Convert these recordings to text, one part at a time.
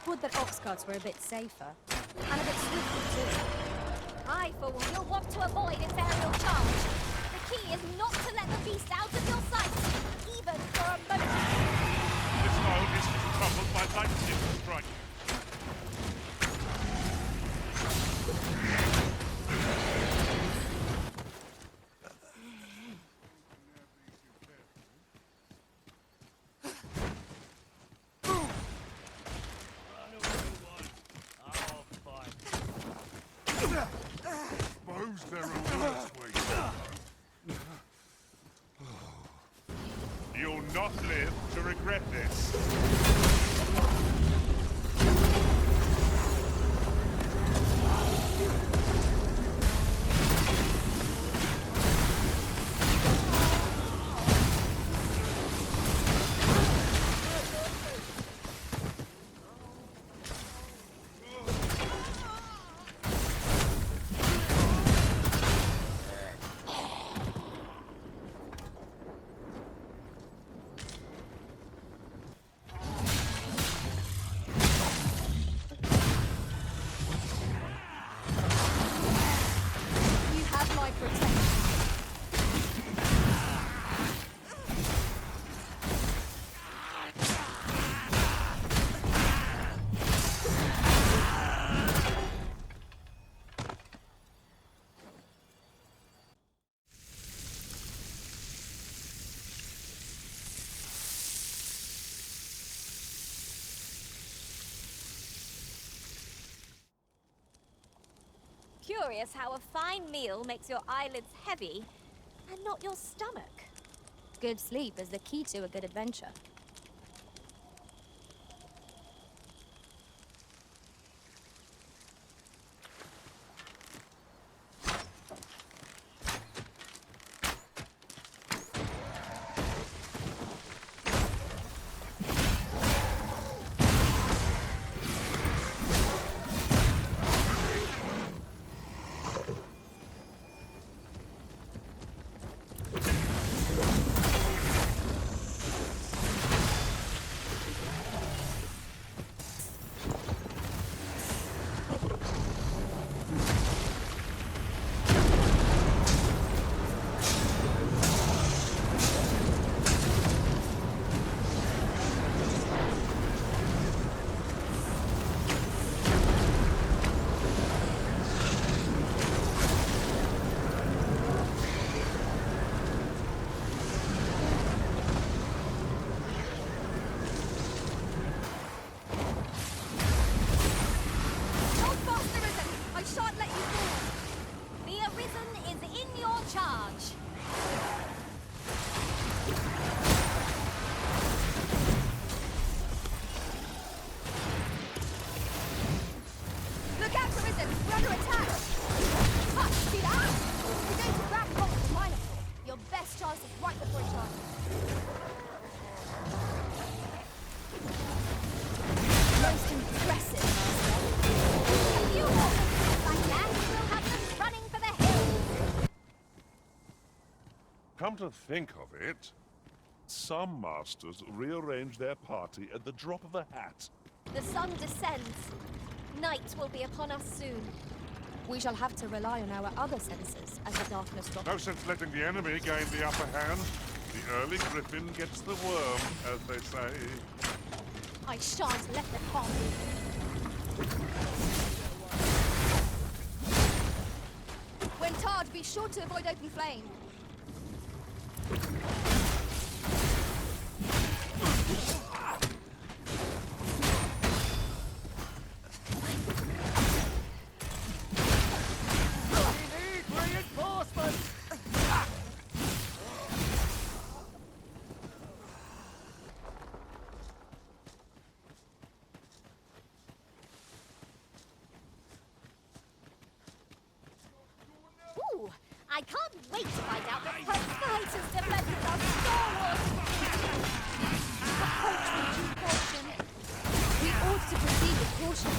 would that ox carts were a bit safer. And a bit swifter, too. I, for one, will want to avoid its aerial charge. The key is not to let the beast out of your sight, even for a moment. This foe is troubled by lightning strike. Suppose there are worse ways. You'll not live to regret this. Curious how a fine meal makes your eyelids heavy and not your stomach. Good sleep is the key to a good adventure. Come to think of it, some masters rearrange their party at the drop of a hat. The sun descends. Night will be upon us soon. We shall have to rely on our other senses as the darkness drops. No sense letting the enemy gain the upper hand. The early griffin gets the worm, as they say. I shan't let them harm me. When tarred, be sure to avoid open flame. I can't wait to find out that Titus defended our stalwart. A paltry due caution. We ought to proceed with caution.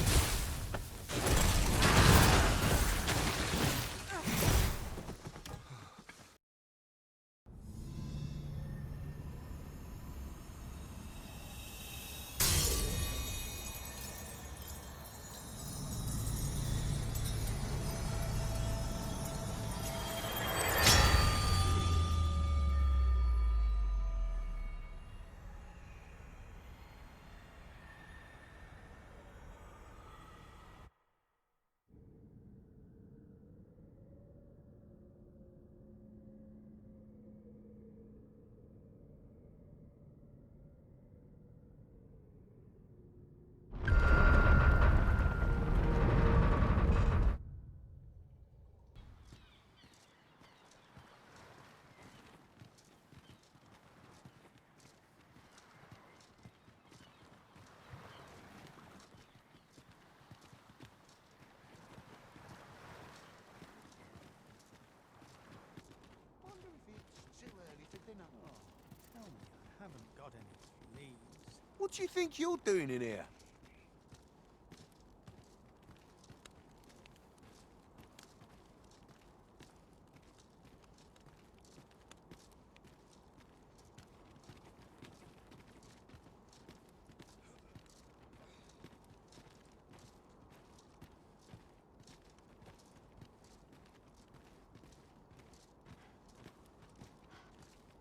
haven't got any leads. What do you think you're doing in here?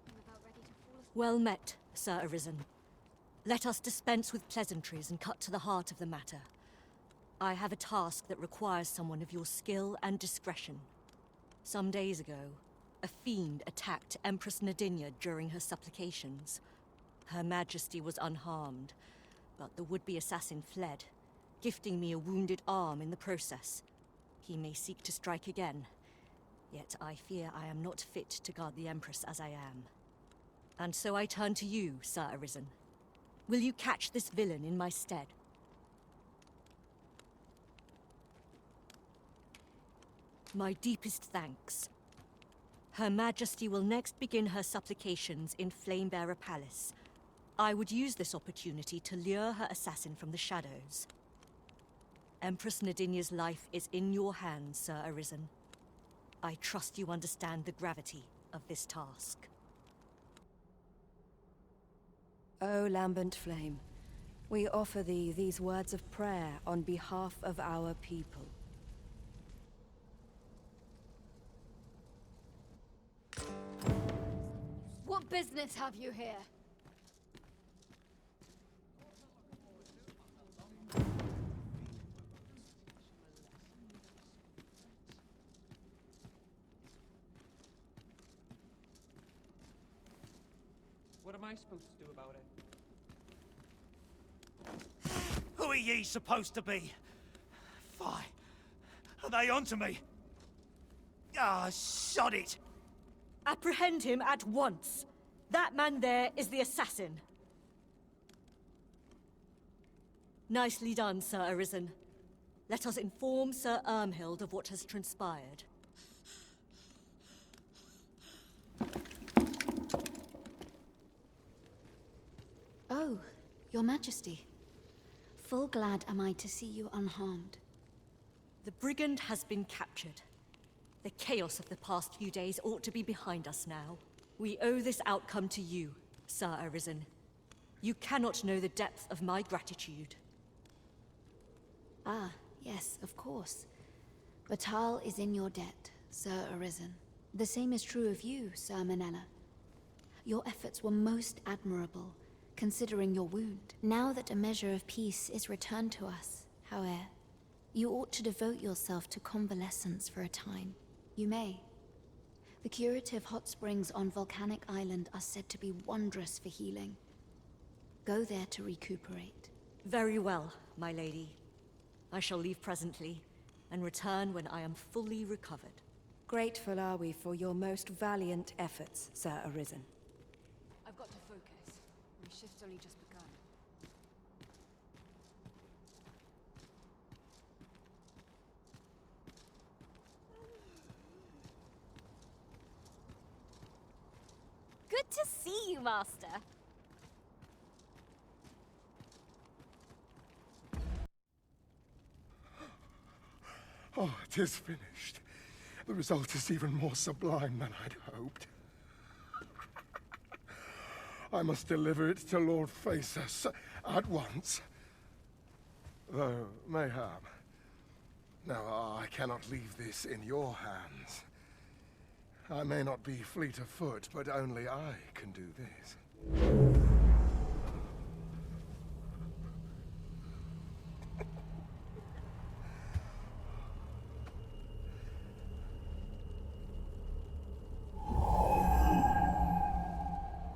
I'm about ready to fall asleep. Well met, Sir Arisen. Let us dispense with pleasantries and cut to the heart of the matter. I have a task that requires someone of your skill and discretion. Some days ago, a fiend attacked Empress Nadinia during her supplications. Her Majesty was unharmed, but the would-be assassin fled, gifting me a wounded arm in the process. He may seek to strike again, yet I fear I am not fit to guard the Empress as I am. And so I turn to you, Sir Arisen. Will you catch this villain in my stead? My deepest thanks. Her Majesty will next begin her supplications in Flamebearer Palace. I would use this opportunity to lure her assassin from the shadows. Empress Nadinia's life is in your hands, Sir Arisen. I trust you understand the gravity of this task. O lambent flame, we offer thee these words of prayer on behalf of our people. What business have you here? What am I supposed to do about it? Who are ye supposed to be? Fie. Are they onto me? Ah, shut it! Apprehend him at once! That man there is the assassin. Nicely done, Sir Arisen. Let us inform Sir Ermhild of what has transpired. Oh, Your Majesty. Full glad am I to see you unharmed. The brigand has been captured. The chaos of the past few days ought to be behind us now. We owe this outcome to you, Sir Arisen. You cannot know the depth of my gratitude. Ah, yes, of course. Batal is in your debt, Sir Arisen. The same is true of you, Sir Manella. Your efforts were most admirable, considering your wound. Now that a measure of peace is returned to us, however, you ought to devote yourself to convalescence for a time. You may. The curative hot springs on Volcanic Island are said to be wondrous for healing. Go there to recuperate. Very well, my lady. I shall leave presently, and return when I am fully recovered. Grateful are we for your most valiant efforts, Sir Arisen. I've got to focus. My shift's only just begun. Good to see you, Master. Oh, it is finished. The result is even more sublime than I'd hoped. I must deliver it to Lord Phaesus at once. Though, mayhap. Now, I cannot leave this in your hands. I may not be fleet of foot, but only I can do this.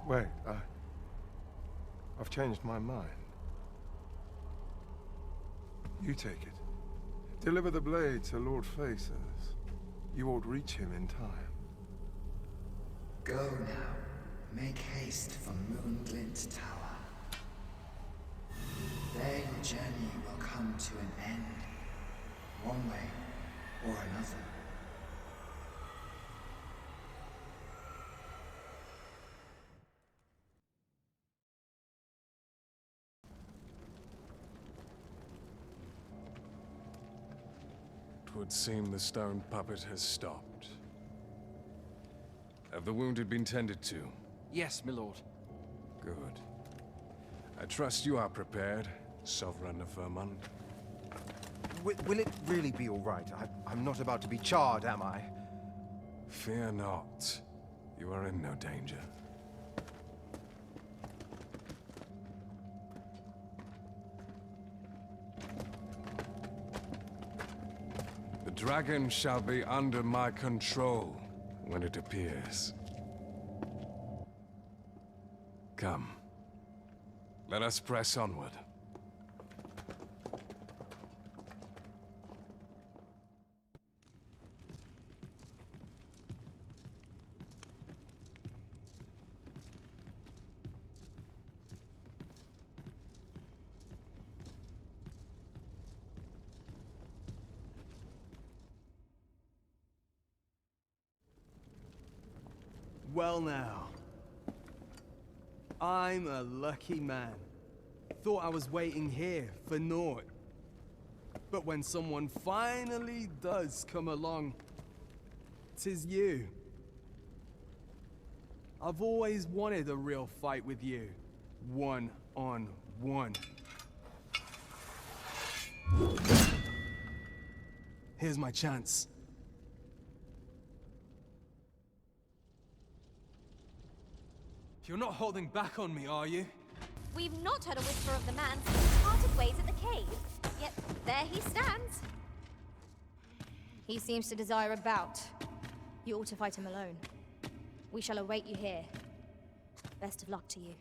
Wait, I've changed my mind. You take it. Deliver the blade to Lord Phaesus. You ought reach him in time. Go now. Make haste for Moonglint Tower. There your journey will come to an end. One way or another. would seem the stone puppet has stopped. Have the wounded been tended to? Yes, my lord. Good. I trust you are prepared, Sovereign of Vermund. Will it really be all right? I'm not about to be charred, am I? Fear not. You are in no danger. The dragon shall be under my control when it appears. Come. Let us press onward. Well now. I'm a lucky man. Thought I was waiting here for naught. But when someone finally does come along, 'tis you. I've always wanted a real fight with you. One-on-one. Here's my chance. You're not holding back on me, are you? We've not heard a whisper of the man since we parted ways at the cave. Yet there he stands. He seems to desire a bout. You ought to fight him alone. We shall await you here. Best of luck to you.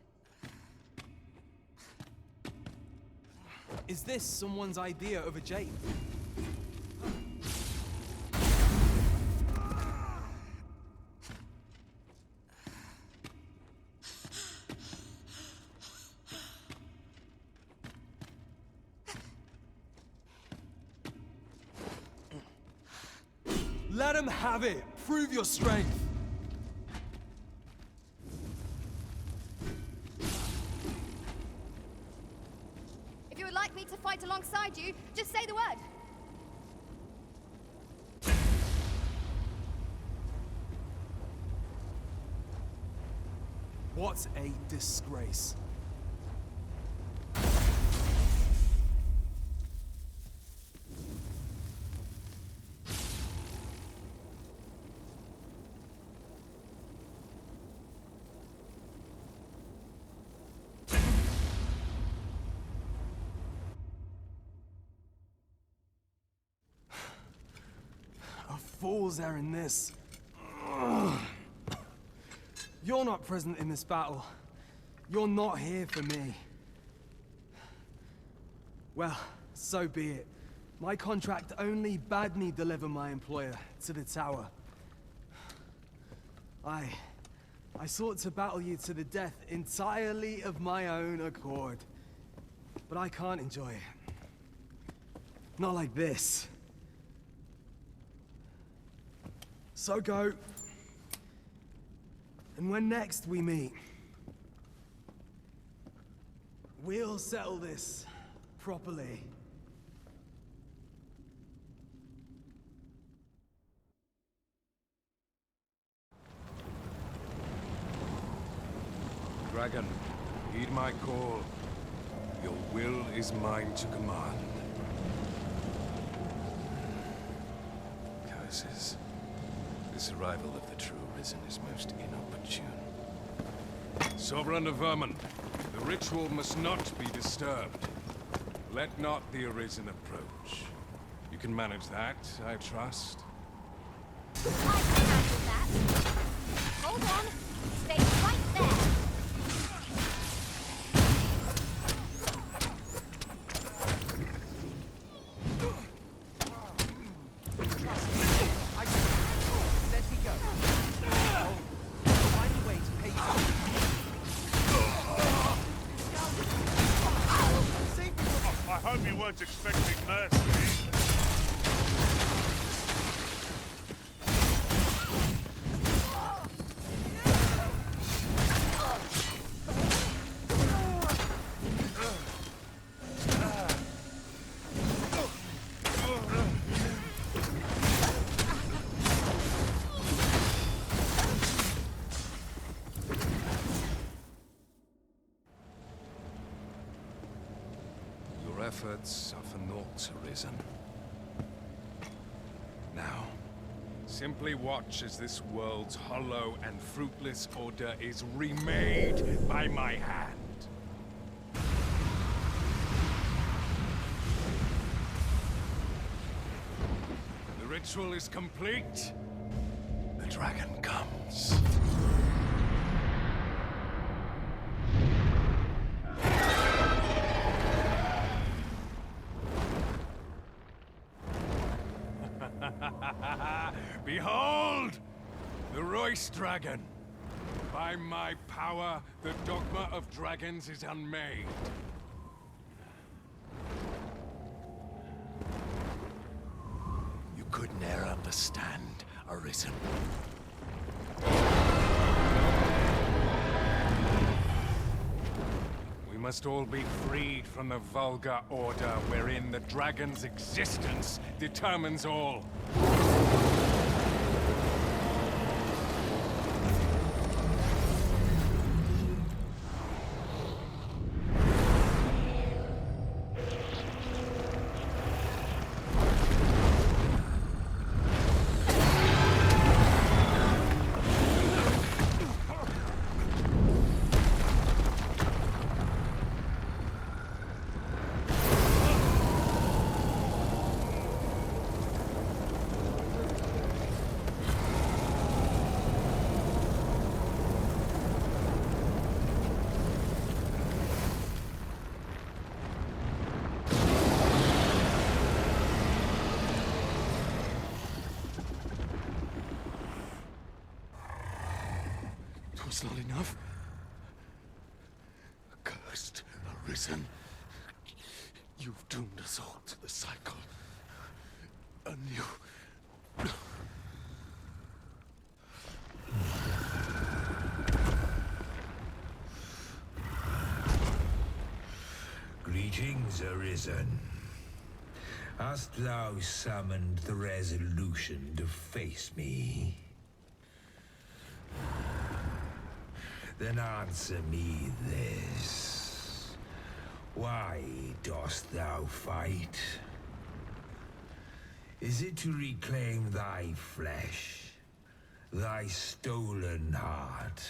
Is this someone's idea of a jape? Let him have it! Prove your strength! If you would like me to fight alongside you, just say the word. What a disgrace. A fool's errand this. You're not present in this battle. You're not here for me. Well, so be it. My contract only bade me deliver my employer to the tower. I sought to battle you to the death entirely of my own accord. But I can't enjoy it. Not like this. So go. And when next we meet, we'll settle this properly. Dragon, heed my call. Your will is mine to command. Curses. This arrival of the true Arisen is most inopportune. Sovereign of Vermund, the ritual must not be disturbed. Let not the Arisen approach. You can manage that, I trust. I can handle that. Hold on. Stay right there. I hope you weren't expecting mercy. efforts are for naught, Arisen. Now, simply watch as this world's hollow and fruitless order is remade by my hand. The ritual is complete. The dragon comes. Behold! The Royce Dragon! By my power, the Dogma of Dragons is unmade. You could ne'er understand, Arisen. We must all be freed from the vulgar order wherein the dragon's existence determines all. It's not enough. Cursed, Arisen. You've doomed us all to the cycle. And you... Greetings, Arisen. Hast thou summoned the resolution to face me? Then answer me this. Why dost thou fight? Is it to reclaim thy flesh, thy stolen heart?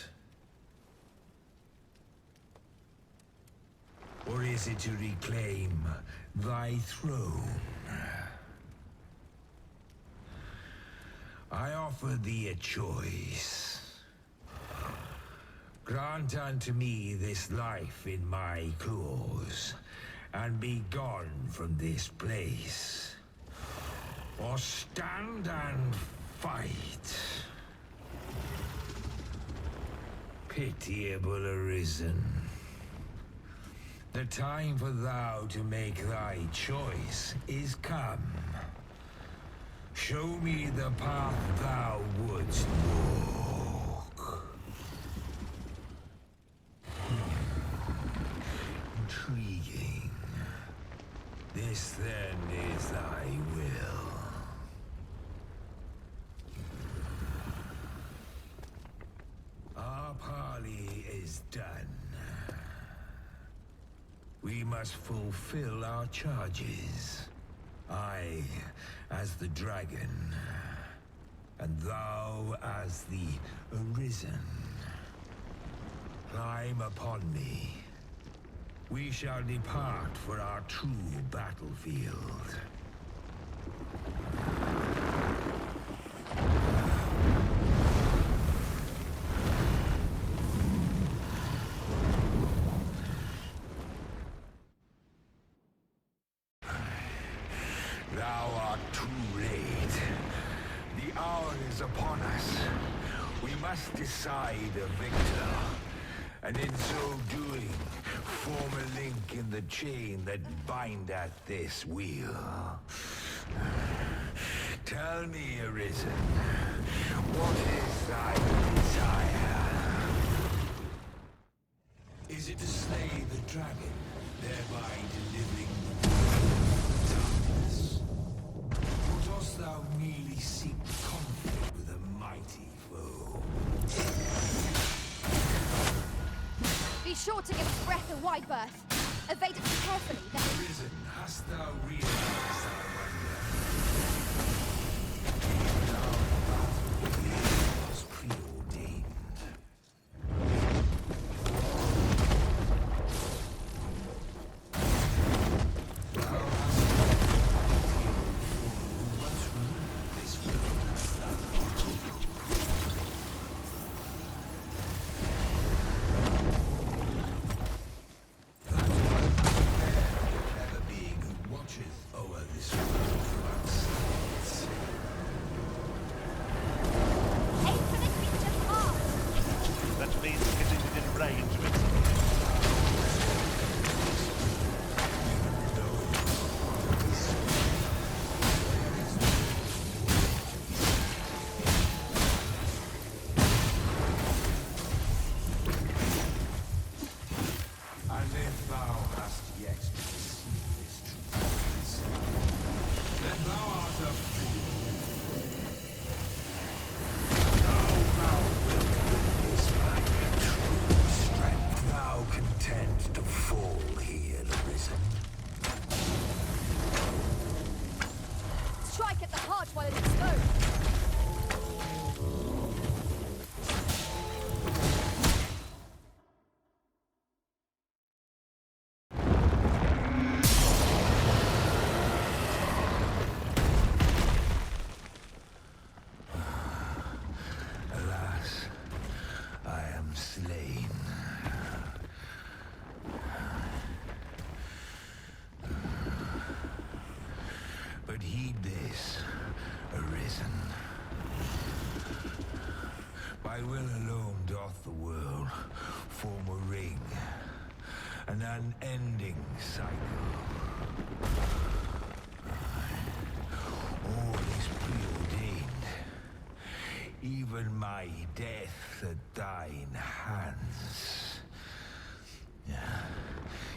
Or is it to reclaim thy throne? I offer thee a choice. Grant unto me this life in my claws, and be gone from this place. Or stand and fight. Pitiable Arisen. The time for thou to make thy choice is come. Show me the path thou wouldst walk. Intriguing. This then is thy will. Our parley is done. We must fulfill our charges. I, as the dragon, and thou as the Arisen. Climb upon me. We shall depart for our true battlefield. Thou art too late. The hour is upon us. We must decide a victor. And in so doing, form a link in the chain that bindeth this wheel. Tell me, Arisen, what is thy desire? Is it to slay the dragon, thereby delivering the world from darkness? Or dost thou merely seek conflict with a mighty foe? Be sure to give us breath and wide berth. Evade it carefully, then... Risen, hast thou realized thy wonder? Thou was preordained. Strike at the heart while it is exposed. Alas, I am slain. But heed this, Arisen. By will alone doth the world form a ring, an unending cycle. All is preordained, even my death at thine hands.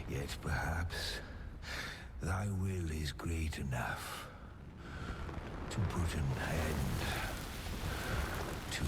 Yet perhaps thy will is great enough to put an end to it.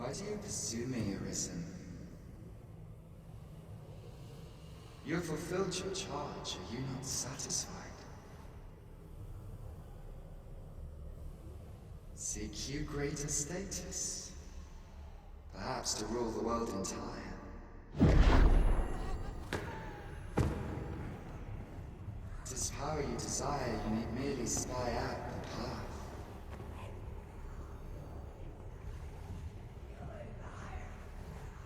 Why do you pursue me, Arisen? You have fulfilled your charge, are you not satisfied? Seek you greater status? Perhaps to rule the world entire? It is power you desire, you need merely spy out the path.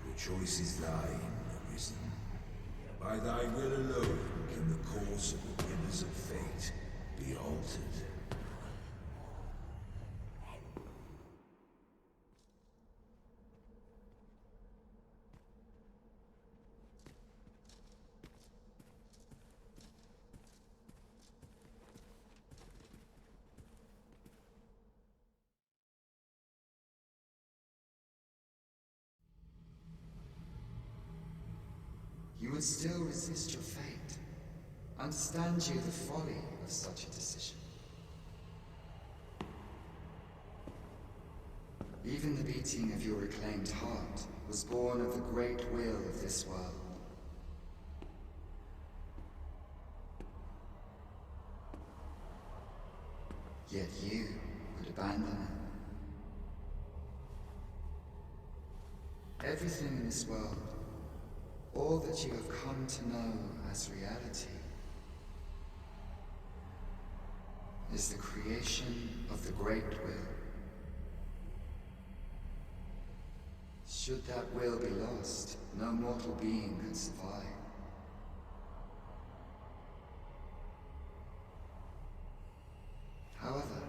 The choice is thine, Arisen. By thy will alone can the course of the rivers of fate be altered. would still resist your fate. Understand you the folly of such a decision. Even the beating of your reclaimed heart was born of the great will of this world. Yet you would abandon it. Everything in this world, all that you have come to know as reality, is the creation of the great will. Should that will be lost, no mortal being could survive. However,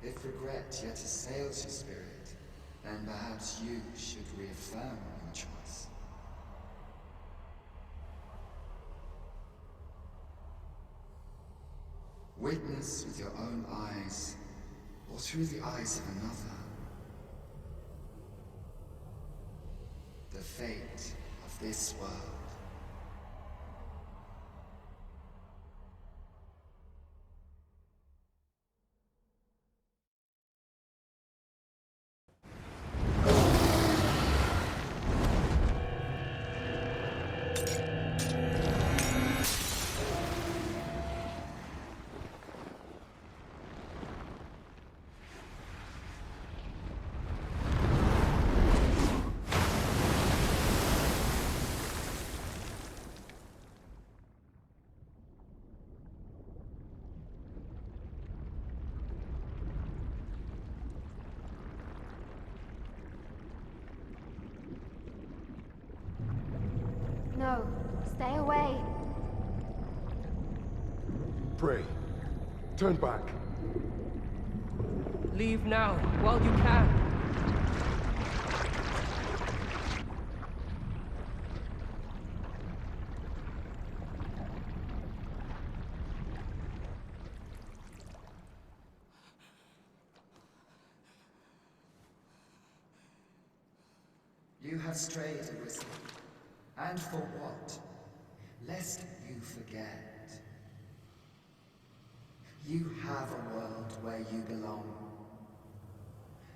if regret yet assails your spirit, then perhaps you should reaffirm your choice. Witness with your own eyes, or through the eyes of another, the fate of this world. No, stay away. Pray. Turn back. Leave now, while you can. You have strayed, Arisen. And for what? Lest you forget. You have a world where you belong.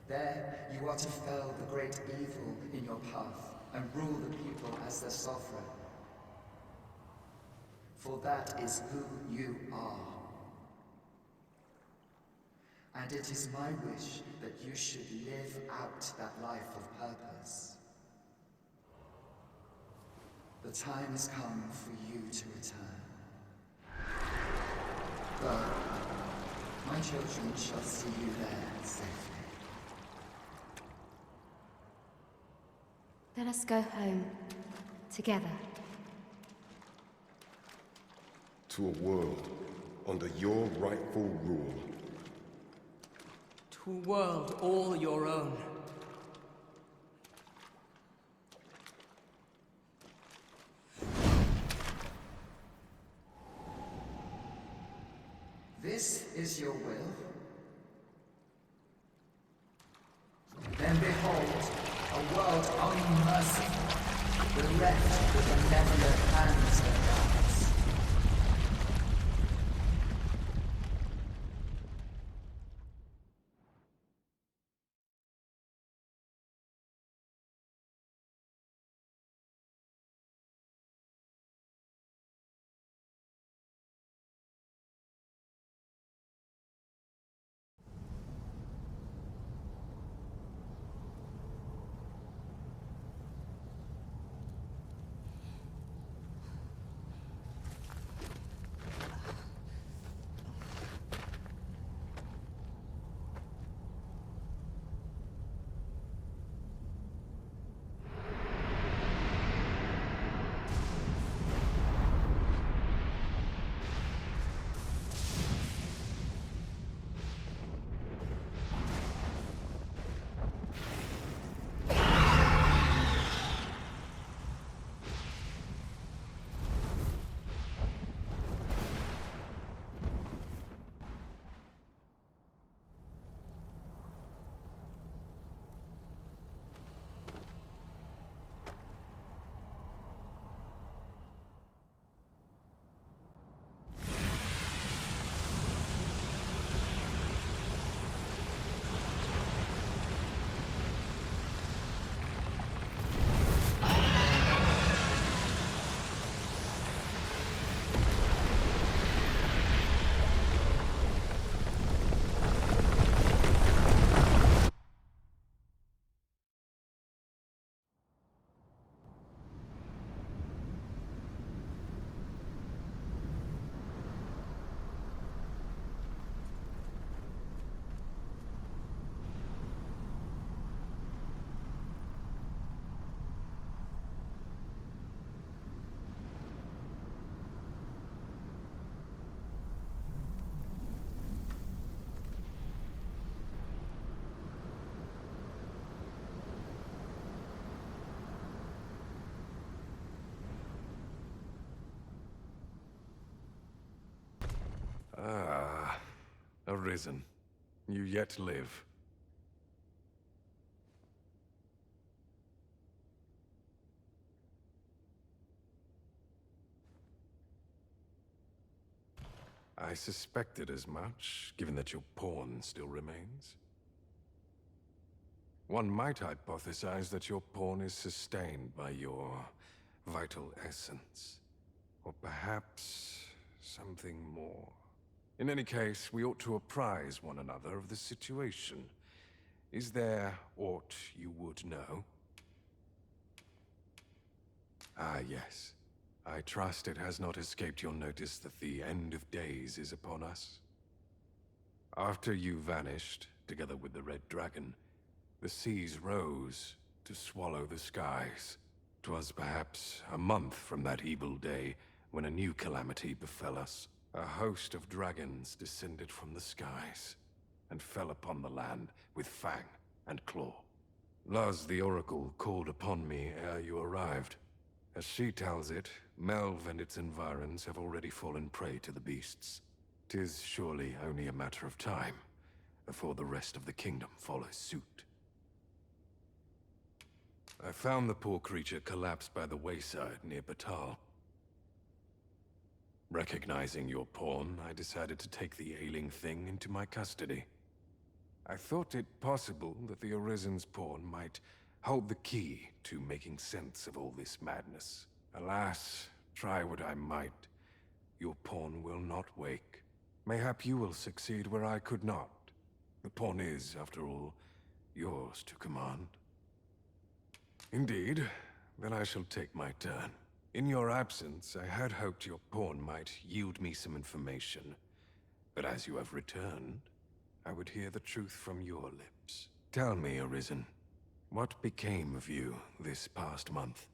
There, you are to fell the great evil in your path and rule the people as their sovereign. For that is who you are. And it is my wish that you should live out that life of purpose. The time has come for you to return. Go. My children shall see you there safely. Let us go home. Together. To a world under your rightful rule. To a world all your own. This is your will? Then behold, a world unmerciful, bereft with benevolent hands and gods. Arisen. You yet live. I suspected as much, given that your pawn still remains. One might hypothesize that your pawn is sustained by your vital essence. Or perhaps something more. In any case, we ought to apprise one another of the situation. Is there aught you would know? Ah, yes. I trust it has not escaped your notice that the end of days is upon us. After you vanished, together with the Red Dragon, the seas rose to swallow the skies. 'Twas perhaps a month from that evil day when a new calamity befell us. A host of dragons descended from the skies and fell upon the land with fang and claw. Luz the Oracle called upon me ere you arrived. As she tells it, Melve and its environs have already fallen prey to the beasts. 'Tis surely only a matter of time before the rest of the kingdom follows suit. I found the poor creature collapsed by the wayside near Batal. Recognizing your pawn, I decided to take the ailing thing into my custody. I thought it possible that the Arisen's pawn might hold the key to making sense of all this madness. Alas, try what I might, your pawn will not wake. Mayhap you will succeed where I could not. The pawn is, after all, yours to command. Indeed, then I shall take my turn. In your absence, I had hoped your pawn might yield me some information. But as you have returned, I would hear the truth from your lips. Tell me, Arisen, what became of you this past month?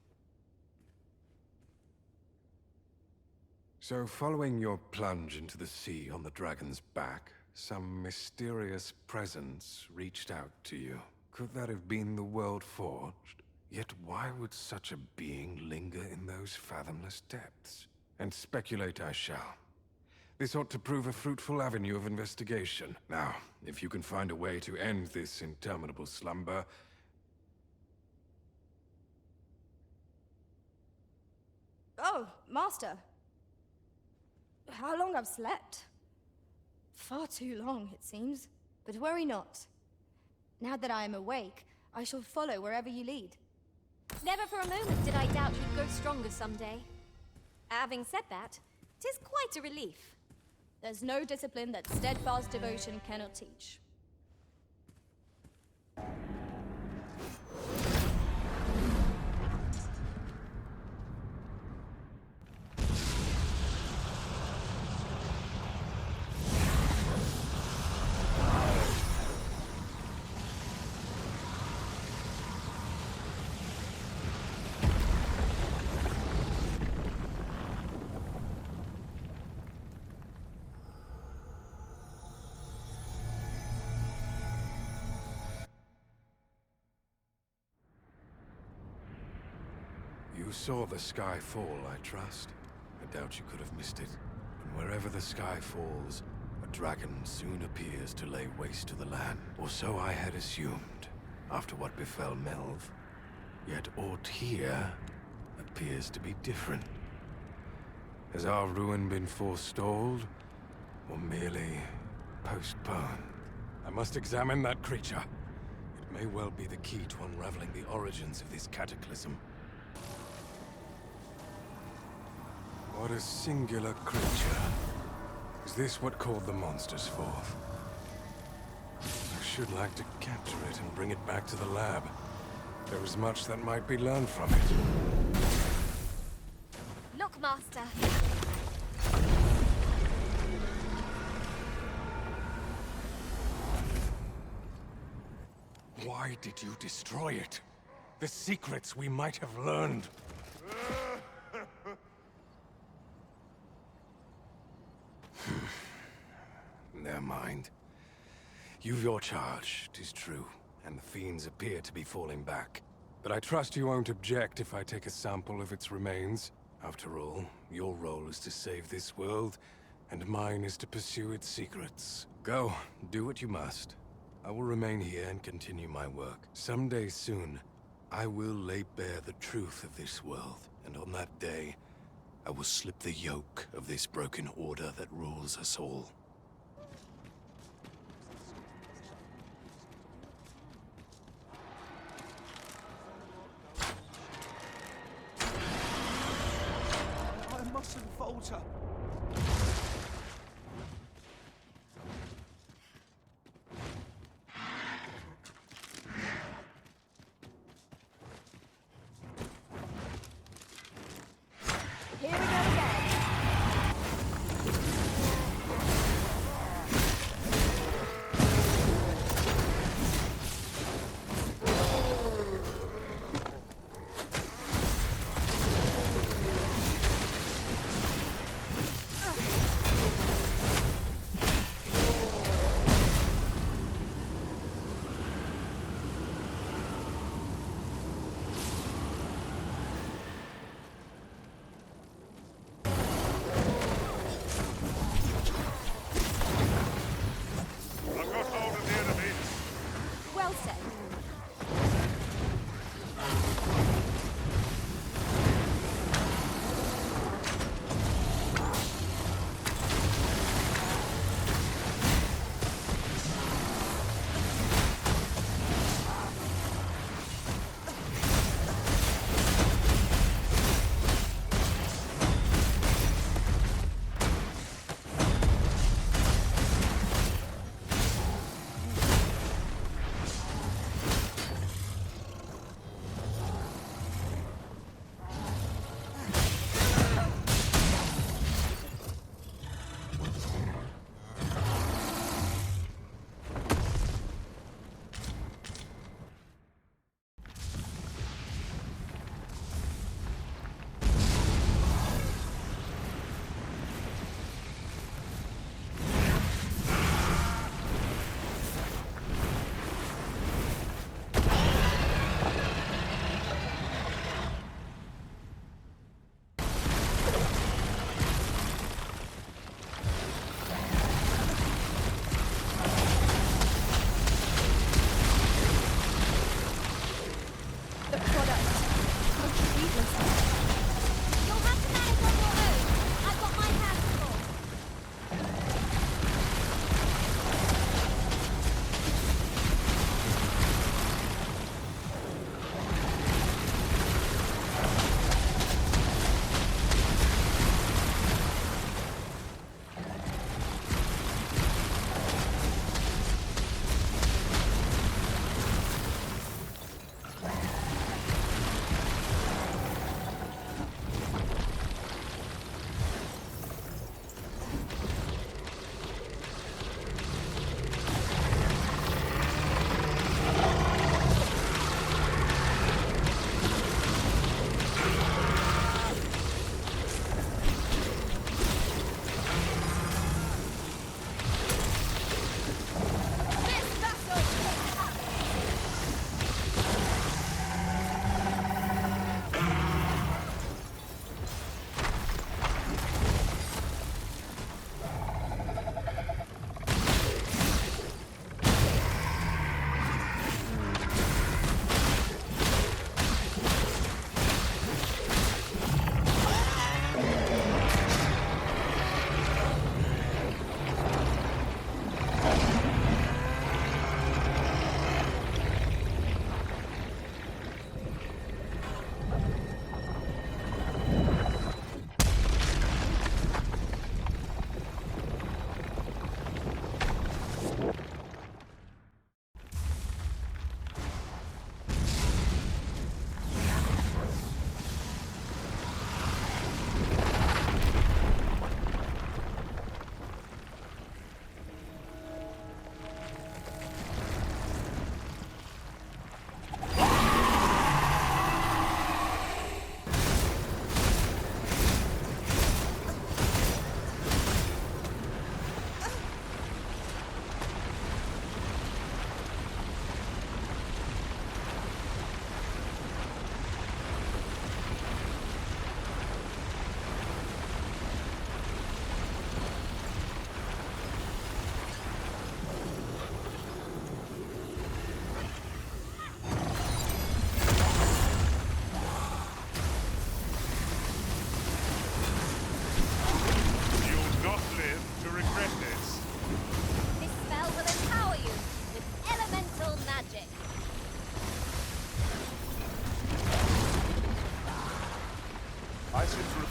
So, following your plunge into the sea on the dragon's back, some mysterious presence reached out to you. Could that have been the World Forged? Yet why would such a being linger in those fathomless depths? And speculate I shall. This ought to prove a fruitful avenue of investigation. Now, if you can find a way to end this interminable slumber... Oh, Master. How long I've slept? Far too long, it seems. But worry not. Now that I am awake, I shall follow wherever you lead. Never for a moment did I doubt you'd grow stronger someday. Having said that, 'tis quite a relief. There's no discipline that steadfast devotion cannot teach. You saw the sky fall, I trust. I doubt you could have missed it. And wherever the sky falls, a dragon soon appears to lay waste to the land. Or so I had assumed, after what befell Melve. Yet aught here appears to be different. Has our ruin been forestalled, or merely postponed? I must examine that creature. It may well be the key to unraveling the origins of this cataclysm. What a singular creature. Is this what called the monsters forth? I should like to capture it and bring it back to the lab. There is much that might be learned from it. Look, Master. Why did you destroy it? The secrets we might have learned. Never mind. You've your charge, 'tis true, and the fiends appear to be falling back. But I trust you won't object if I take a sample of its remains. After all, your role is to save this world, and mine is to pursue its secrets. Go. Do what you must. I will remain here and continue my work. Someday soon, I will lay bare the truth of this world, and on that day, I will slip the yoke of this broken order that rules us all. I mustn't falter. Here we go again.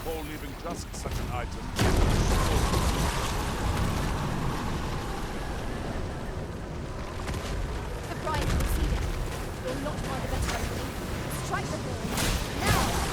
before leaving just such an item. The bride has receded. You'll not find a better opening. Strike the ball. Now!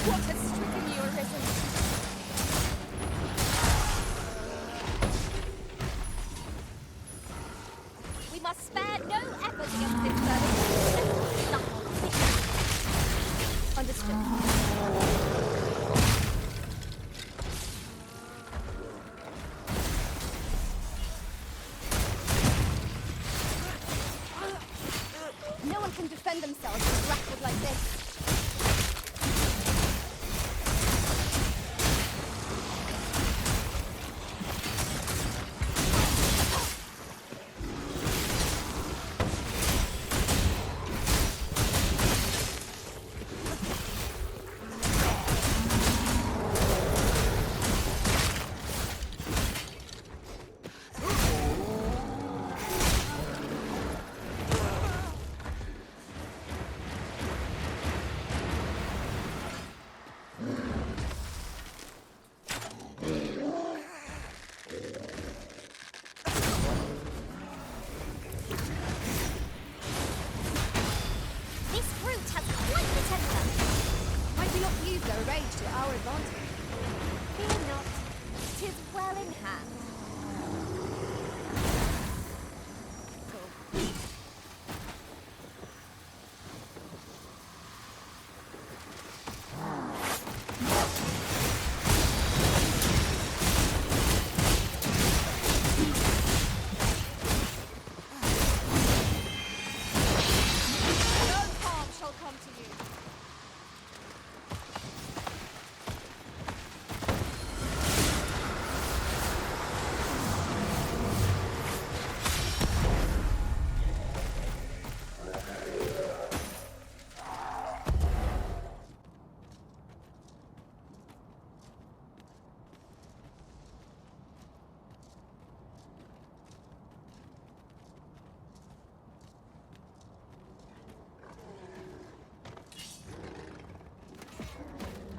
What has stricken you, Arisen? We must spare no effort against this service. Understood. No one can defend themselves when grappled like this.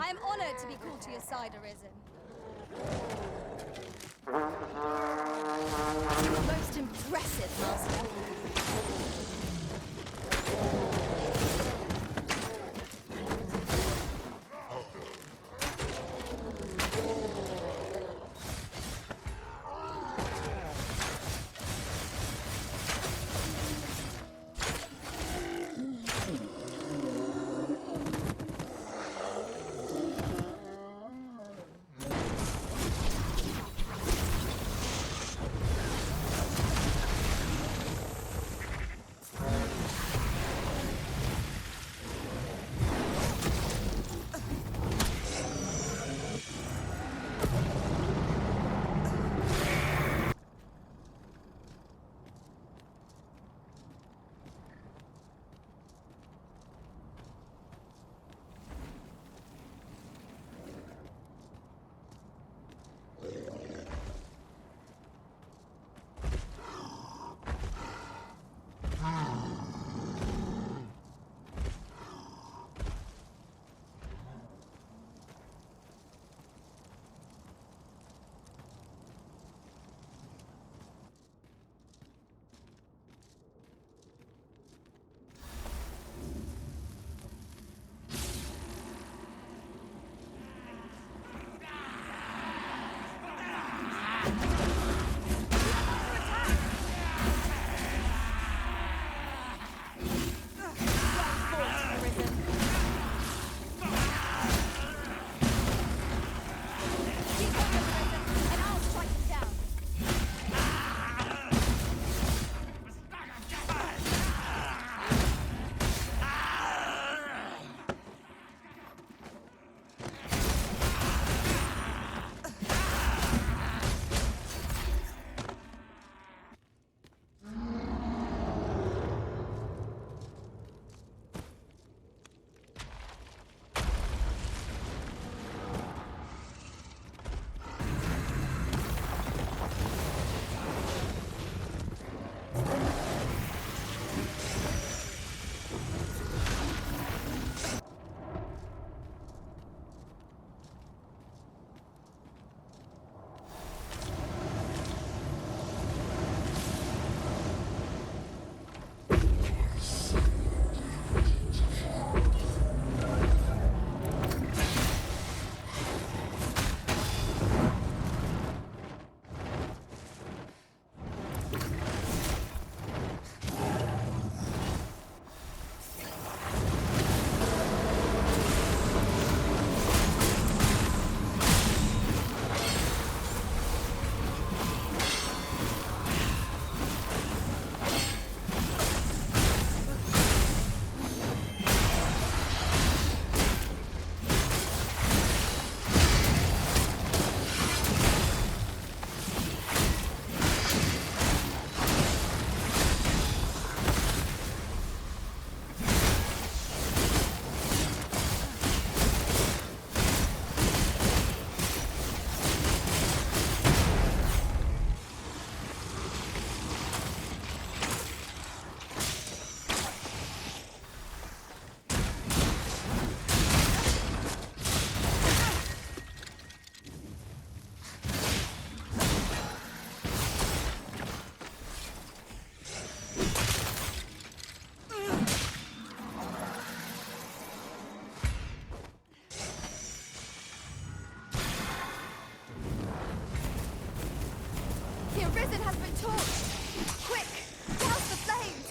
I am honored to be called to your side, Arisen. Most impressive, Master. torch! Quick! Douse the flames!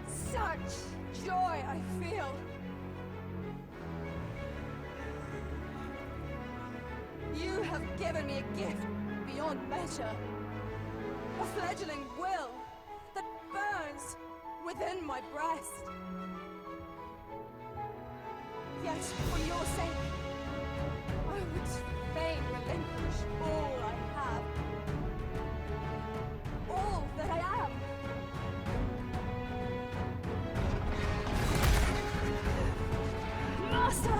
Such joy I feel. You have given me a gift beyond measure. A fledgling will that burns within my breast. Yet, for your sake, I would fain relinquish all I have. All that I am. Master!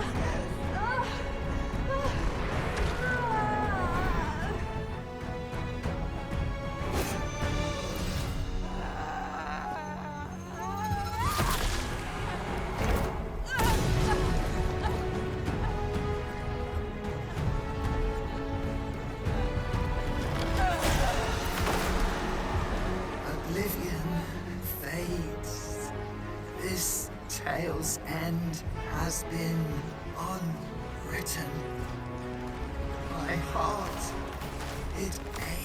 Oblivion fades. This tale's end has been unwritten. My heart, it aches.